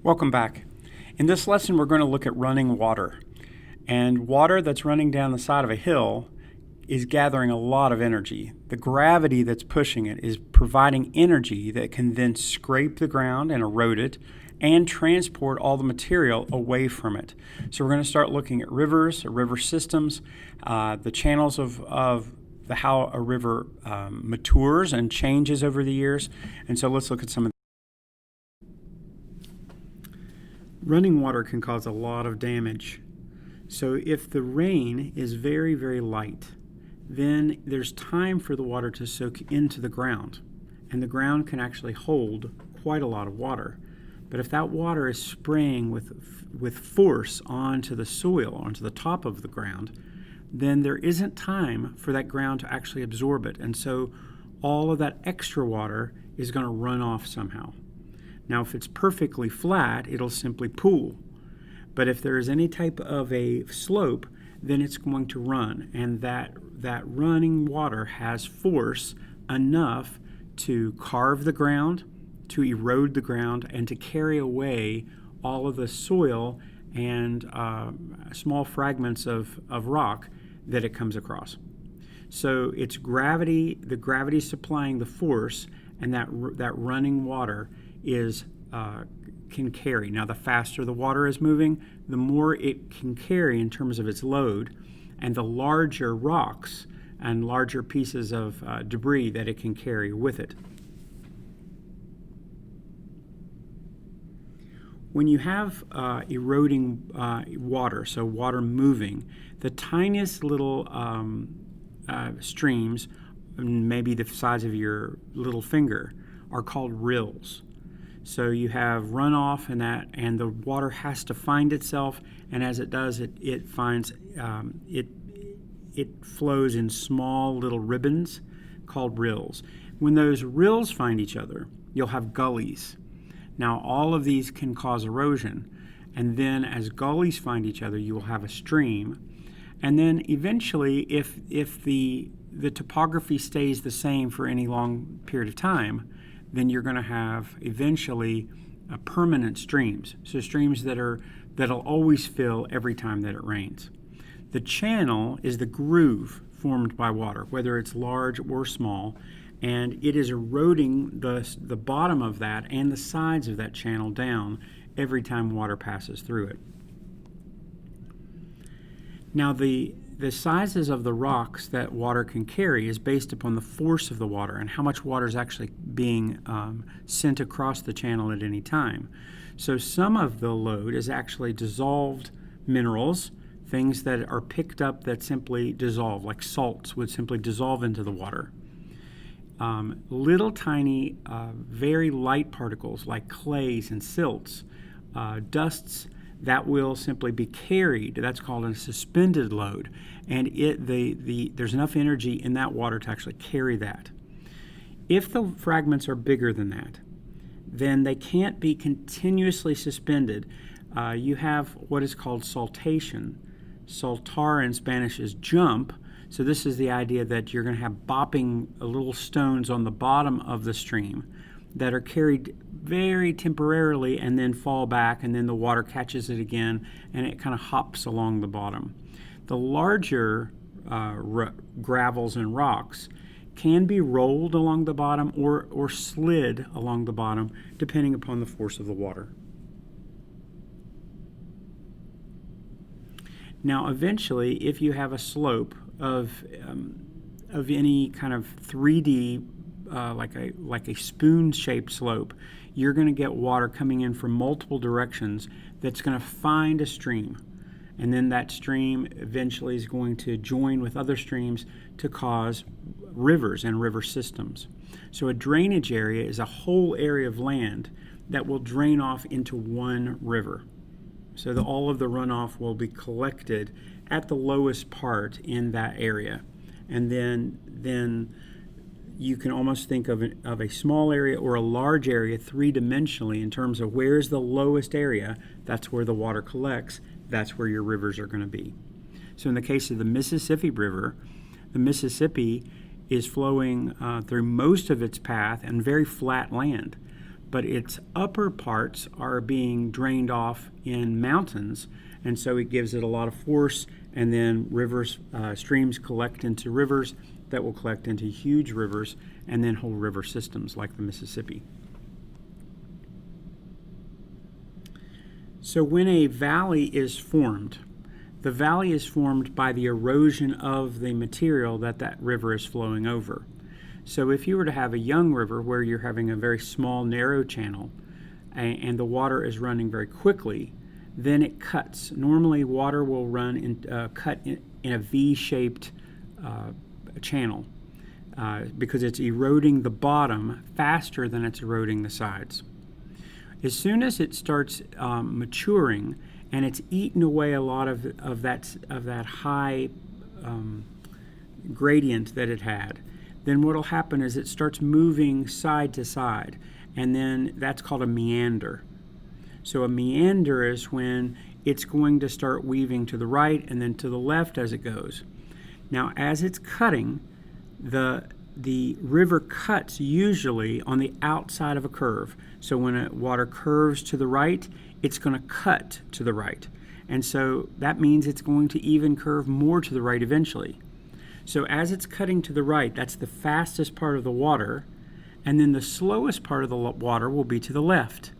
Welcome back. In this lesson, we're going to look at running water. And water that's running down the side of a hill is gathering a lot of energy. The gravity that's pushing it is providing energy that can then scrape the ground and erode it and transport all the material away from it. So we're going to start looking at rivers, river systems, the channels of how a river matures and changes over the years. And so let's look at some of Running water can cause a lot of damage. So if the rain is very, very light, then there's time for the water to soak into the ground. And the ground can actually hold quite a lot of water. But if that water is spraying with force onto the soil, onto the top of the ground, then there isn't time for that ground to actually absorb it. And so all of that extra water is going to run off somehow. Now, if it's perfectly flat, it'll simply pool. But if there is any type of a slope, then it's going to run. And that running water has force enough to carve the ground, to erode the ground, and to carry away all of the soil and small fragments of rock that it comes across. So it's gravity, the gravity supplying the force, and that running water can carry. Now, the faster the water is moving, the more it can carry in terms of its load, and the larger rocks and larger pieces of debris that it can carry with it. When you have eroding water, so water moving, the tiniest little streams, maybe the size of your little finger, are called rills. So you have runoff and the water has to find itself, and as it does, it flows in small little ribbons called rills. When those rills find each other, you'll have gullies. Now, all of these can cause erosion, and then as gullies find each other, you will have a stream. And then eventually, if the topography stays the same for any long period of time, then you're going to have eventually permanent streams. So streams that'll always fill every time that it rains. The channel is the groove formed by water, whether it's large or small, and it is eroding the bottom of that and the sides of that channel down every time water passes through it. Now, the sizes of the rocks that water can carry is based upon the force of the water and how much water is actually being sent across the channel at any time. So some of the load is actually dissolved minerals, things that are picked up that simply dissolve, like salts would simply dissolve into the water. Little tiny, very light particles like clays and silts, dusts, that will simply be carried. That's called a suspended load, and there's enough energy in that water to actually carry that. If the fragments are bigger than that, then they can't be continuously suspended. You have what is called saltation. Saltar in Spanish is jump. So this is the idea that you're going to have bopping little stones on the bottom of the stream that are carried very temporarily and then fall back, and then the water catches it again and it kind of hops along the bottom. The larger gravels and rocks can be rolled along the bottom or slid along the bottom depending upon the force of the water. Now, eventually, if you have a slope of any kind of 3D like a spoon-shaped slope, you're going to get water coming in from multiple directions that's going to find a stream. And then that stream eventually is going to join with other streams to cause rivers and river systems. So a drainage area is a whole area of land that will drain off into one river. So all of the runoff will be collected at the lowest part in that area. And then you can almost think of a small area or a large area three-dimensionally in terms of where's the lowest area. That's where the water collects. That's where your rivers are going to be. So in the case of the Mississippi River, the Mississippi is flowing through most of its path and very flat land. but its upper parts are being drained off in mountains, and so it gives it a lot of force, and then streams collect into rivers that will collect into huge rivers and then whole river systems like the Mississippi. So when a valley is formed, the valley is formed by the erosion of the material that river is flowing over. So if you were to have a young river where you're having a very small, narrow channel and the water is running very quickly, then it cuts. Normally, water will cut in a V-shaped channel because it's eroding the bottom faster than it's eroding the sides. As soon as it starts maturing and it's eaten away a lot of that high gradient that it had, then what will happen is it starts moving side to side, and then that's called a meander. So a meander is when it's going to start weaving to the right and then to the left as it goes. Now, as it's cutting, the river cuts usually on the outside of a curve. So when water curves to the right, it's going to cut to the right. And so that means it's going to even curve more to the right eventually. So as it's cutting to the right, that's the fastest part of the water, and then the slowest part of the water will be to the left.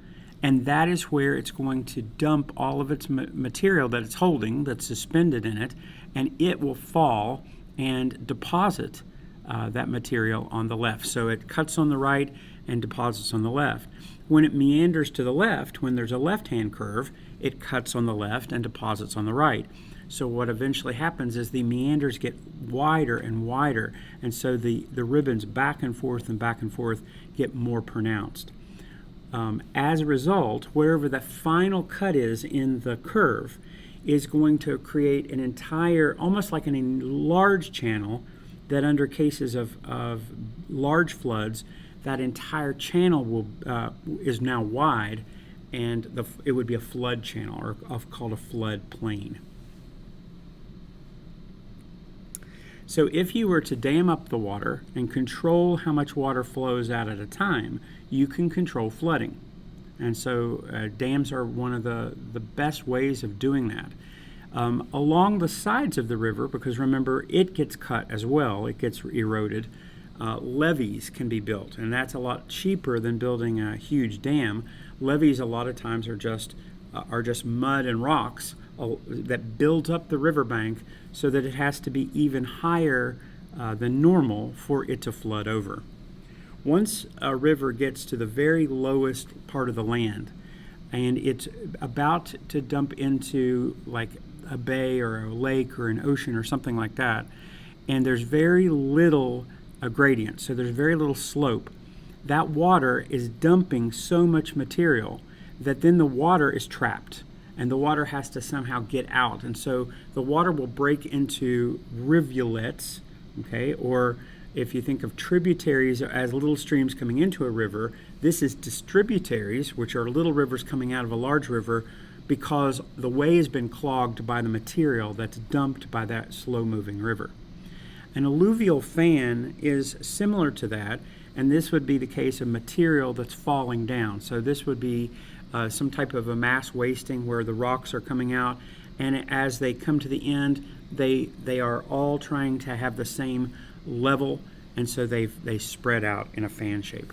And that is where it's going to dump all of its material that it's holding, that's suspended in it, and it will fall and deposit that material on the left. So it cuts on the right and deposits on the left. When it meanders to the left, when there's a left-hand curve, it cuts on the left and deposits on the right. So what eventually happens is the meanders get wider and wider, and so the ribbons back and forth get more pronounced. As a result, wherever the final cut is in the curve is going to create an entire, almost like an enlarged channel, that under cases of large floods, that entire channel is now wide, and it would be a flood channel, or called a flood plain. So if you were to dam up the water and control how much water flows out at a time, you can control flooding. And so dams are one of the best ways of doing that. Along the sides of the river, because remember, it gets cut as well, it gets eroded, levees can be built, and that's a lot cheaper than building a huge dam. Levees a lot of times are just mud and rocks that build up the riverbank so that it has to be even higher than normal for it to flood over. Once a river gets to the very lowest part of the land and it's about to dump into like a bay or a lake or an ocean or something like that, and there's very little gradient, so there's very little slope, that water is dumping so much material that then the water is trapped, and the water has to somehow get out. And so the water will break into rivulets, okay, or if you think of tributaries as little streams coming into a river, this is distributaries, which are little rivers coming out of a large river, because the way has been clogged by the material that's dumped by that slow-moving river. An alluvial fan is similar to that, and this would be the case of material that's falling down. So this would be some type of a mass wasting where the rocks are coming out, and as they come to the end, they are all trying to have the same level, and so they spread out in a fan shape.